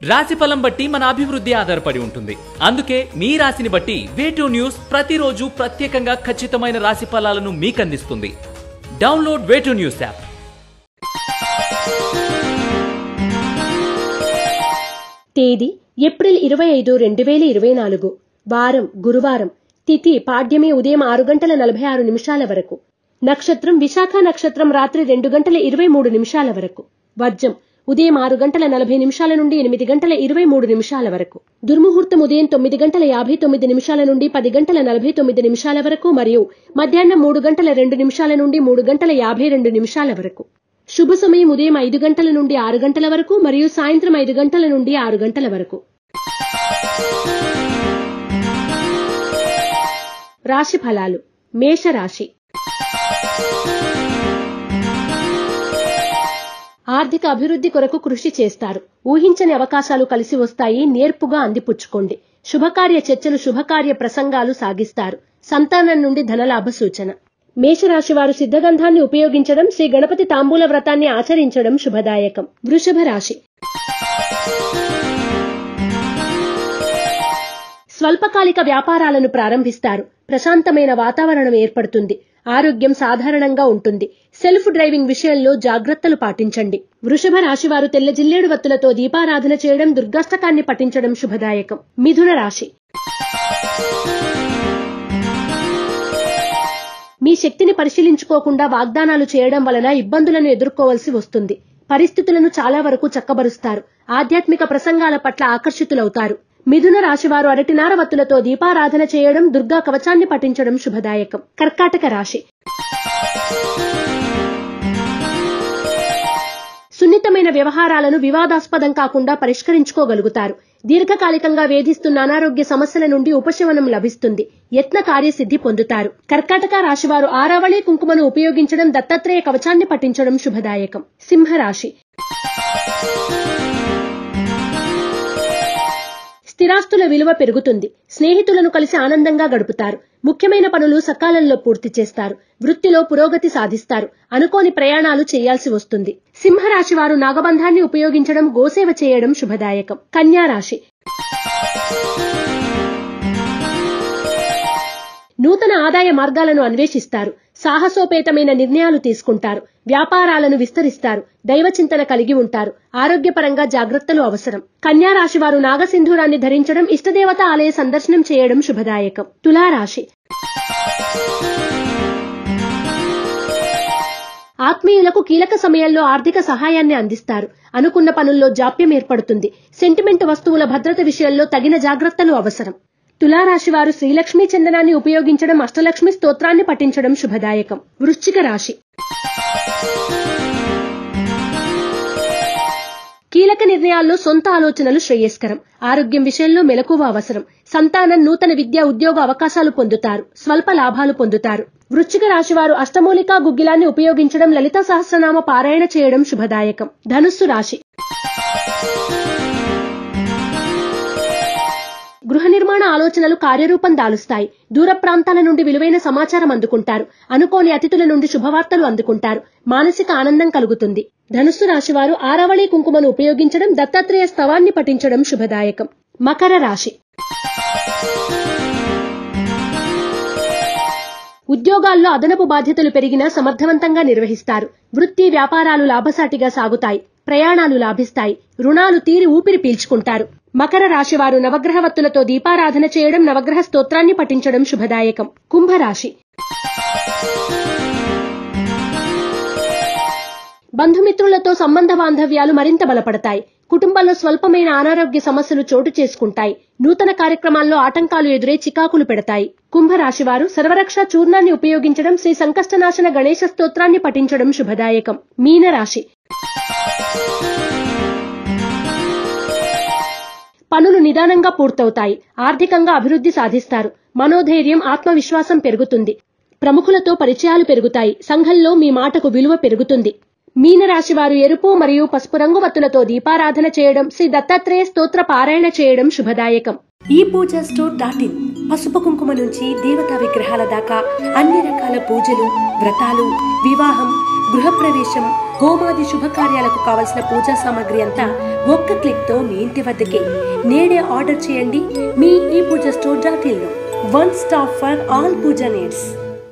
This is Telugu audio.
రాశిఫలం బట్టి మన అభివృద్ధి ఆధారపడి ఉంటుంది. అందుకే మీ రాశిని బట్టి వే2 న్యూస్ ప్రతిరోజు ప్రత్యేకంగా ఖచ్చితమైన రాశి ఫలాలను మీకు అందిస్తుంది. Download Way2News app. తేదీ ఏప్రిల్ 25, 2024. వారం గురువారం. తిథి పాడ్యమి ఉదయం 6:46 వరకు. నక్షత్రం విశాఖ నక్షత్రం రాత్రి 2:23 వరకు. వర్జం ఉదయం 6:40 నుండి 8:23 వరకు. దుర్ముహూర్తం ఉదయం 9:59 నుండి 10:49 వరకు మరియు మధ్యాహ్నం 3:02 నుండి 3:52 వరకు. శుభ సమయం ఉదయం 5 గంటల నుండి 6 గంటల వరకు మరియు సాయంత్రం 5 గంటల నుండి 6 గంటల వరకు. రాశి ఫలాలు. మేషరాశి. ఆర్థిక అభివృద్ధి కొరకు కృషి చేస్తారు. ఊహించని అవకాశాలు కలిసి వస్తాయి. నేర్పుగా అందిపుచ్చుకోండి. శుభకార్య చర్చలు, శుభకార్య ప్రసంగాలు సాగిస్తారు. సంతానం నుండి ధనలాభ సూచన. మేషరాశి వారు సిద్ధగంధాన్ని ఉపయోగించడం, శ్రీ గణపతి తాంబూల వ్రతాన్ని ఆచరించడం శుభదాయకం. వృషభ రాశి. స్వల్పకాలిక వ్యాపారాలను ప్రారంభిస్తారు. ప్రశాంతమైన వాతావరణం ఏర్పడుతుంది. ఆరోగ్యం సాధారణంగా ఉంటుంది. సెల్ఫ్ డ్రైవింగ్ విషయంలో జాగ్రత్తలు పాటించండి. వృషభ రాశి వారు తెల్ల జిల్లేడు వత్తులతో దీపారాధన చేయడం, దుర్గాష్టకాన్ని పఠించడం శుభదాయకం. మిథున రాశి. మీ శక్తిని పరిశీలించుకోకుండా వాగ్దానాలు చేయడం వలన ఇబ్బందులను ఎదుర్కోవలసి వస్తుంది. పరిస్థితులను చాలా వరకు చక్కబరుస్తారు. ఆధ్యాత్మిక ప్రసంగాల పట్ల ఆకర్షితులవుతారు. మిథున రాశివారు అరటినార వత్తులతో దీపారాధన చేయడం, దుర్గా కవచాన్ని పఠించడం శుభదాయకం. కర్కాటక రాశి. సున్నితమైన వ్యవహారాలను వివాదాస్పదం కాకుండా పరిష్కరించుకోగలుగుతారు. దీర్ఘకాలికంగా వేధిస్తున్న అనారోగ్య సమస్యల నుండి ఉపశమనం లభిస్తుంది. యత్న కార్యసిద్ధి పొందుతారు. కర్కాటక రాశివారు ఆరావళి కుంకుమను ఉపయోగించడం, దత్తాత్రేయ కవచాన్ని పఠించడం శుభదాయకం. సింహరాశి. స్థిరాస్తుల విలువ పెరుగుతుంది. స్నేహితులను కలిసి ఆనందంగా గడుపుతారు. ముఖ్యమైన పనులు సకాలంలో పూర్తి చేస్తారు. వృత్తిలో పురోగతి సాధిస్తారు. అనుకోని ప్రయాణాలు చేయాల్సి వస్తుంది. సింహరాశి వారు నాగబంధాన్ని ఉపయోగించడం, గోసేవ చేయడం శుభదాయకం. కన్యా రాశి. నూతన ఆదాయ మార్గాలను అన్వేషిస్తారు. సాహసోపేతమైన నిర్ణయాలు తీసుకుంటారు. వ్యాపారాలను విస్తరిస్తారు. దైవచింతన కలిగి ఉంటారు. ఆరోగ్యపరంగా జాగ్రత్తలు అవసరం. కన్యా రాశి వారు నాగసింధూరాన్ని ధరించడం, ఇష్టదేవత ఆలయ సందర్శనం చేయడం శుభదాయకం. తులారాశి. ఆత్మీయులకు కీలక సమయంలో ఆర్థిక సహాయాన్ని అందిస్తారు. అనుకున్న పనుల్లో జాప్యం ఏర్పడుతుంది. సెంటిమెంట్ వస్తువుల భద్రత విషయంలో తగిన జాగ్రత్తలు అవసరం. తులారాశి వారు శ్రీలక్ష్మీ చందనాన్ని ఉపయోగించడం, అష్టలక్ష్మి స్తోత్రాన్ని పఠించడం శుభదాయకం. వృశ్చిక రాశి. కీలక నిర్ణయాల్లో సొంత ఆలోచనలు శ్రేయస్కరం. ఆరోగ్యం విషయంలో మెలకువ అవసరం. సంతానం, నూతన విద్యా ఉద్యోగ అవకాశాలు పొందుతారు. స్వల్ప లాభాలు పొందుతారు. వృశ్చిక రాశి వారు అష్టమూలికా గుగ్గిలాన్ని ఉపయోగించడం, లలితా సహస్రనామ పారాయణ చేయడం శుభదాయకం. ధనుస్సు రాశి. గృహ నిర్మాణ ఆలోచనలు కార్యరూపం దాలుస్తాయి. దూర ప్రాంతాల నుండి విలువైన సమాచారం అందుకుంటారు. అనుకోని అతిథుల నుండి శుభవార్తలు అందుకుంటారు. మానసిక ఆనందం కలుగుతుంది. ధనుస్సు రాశి వారు ఆరావళి కుంకుమను ఉపయోగించడం, దత్తాత్రేయ స్తవాన్ని పఠించడం శుభదాయకం. మకర రాశి. ఉద్యోగాల్లో అదనపు బాధ్యతలు పెరిగినా సమర్థవంతంగా నిర్వహిస్తారు. వృత్తి వ్యాపారాలు లాభసాటిగా సాగుతాయి. ప్రయాణాలు లాభిస్తాయి. రుణాలు తీరి ఊపిరి పీల్చుకుంటారు. మకర రాశి వారు నవగ్రహ వత్తులతో దీపారాధన చేయడం, నవగ్రహ స్తోత్రాన్ని పఠించడం శుభదాయకం. కుంభరాశి. బంధుమిత్రులతో సంబంధ బాంధవ్యాలు మరింత బలపడతాయి. కుటుంబంలో స్వల్పమైన అనారోగ్య సమస్యలు చోటు చేసుకుంటాయి. నూతన కార్యక్రమాల్లో ఆటంకాలు ఎదురై చికాకులు పెడతాయి. కుంభరాశి వారు సర్వరక్ష చూర్ణాన్ని ఉపయోగించడం, శ్రీ సంకష్టనాశన గణేశ స్తోత్రాన్ని పఠించడం శుభదాయకం. మీనరాశి. పనులు నిదానంగా పూర్తవుతాయి. ఆర్థికంగా అభివృద్ధి సాధిస్తారు. మనోధైర్యం, ఆత్మవిశ్వాసం పెరుగుతుంది. ప్రముఖులతో పరిచయాలు పెరుగుతాయి. సంఘంలో మీ మాటకు విలువ పెరుగుతుంది. మీనరాశి వారు ఎరుపు మరియు పసుపు రంగు వత్తులతో దీపారాధన చేయడం, శ్రీ దత్తాత్రేయ స్తోత్ర పారాయణ చేయడం శుభదాయకం. ePoojaStore.in పసుపు కుంకుమ నుంచి దేవతా విగ్రహాల దాకా అన్ని రకాల పూజలు, వ్రతాలు, వివాహం, గృహప్రవేశం, హోమాది శుభకార్యాలకు కావలసిన పూజా సామాగ్రి అంతా ఒక్క క్లిక్ తో మీ ఇంటి వద్దకే. నేడే ఆర్డర్ చేయండి మీ ఈ పూజా స్టోర్ .in లో. One stop for all pooja needs.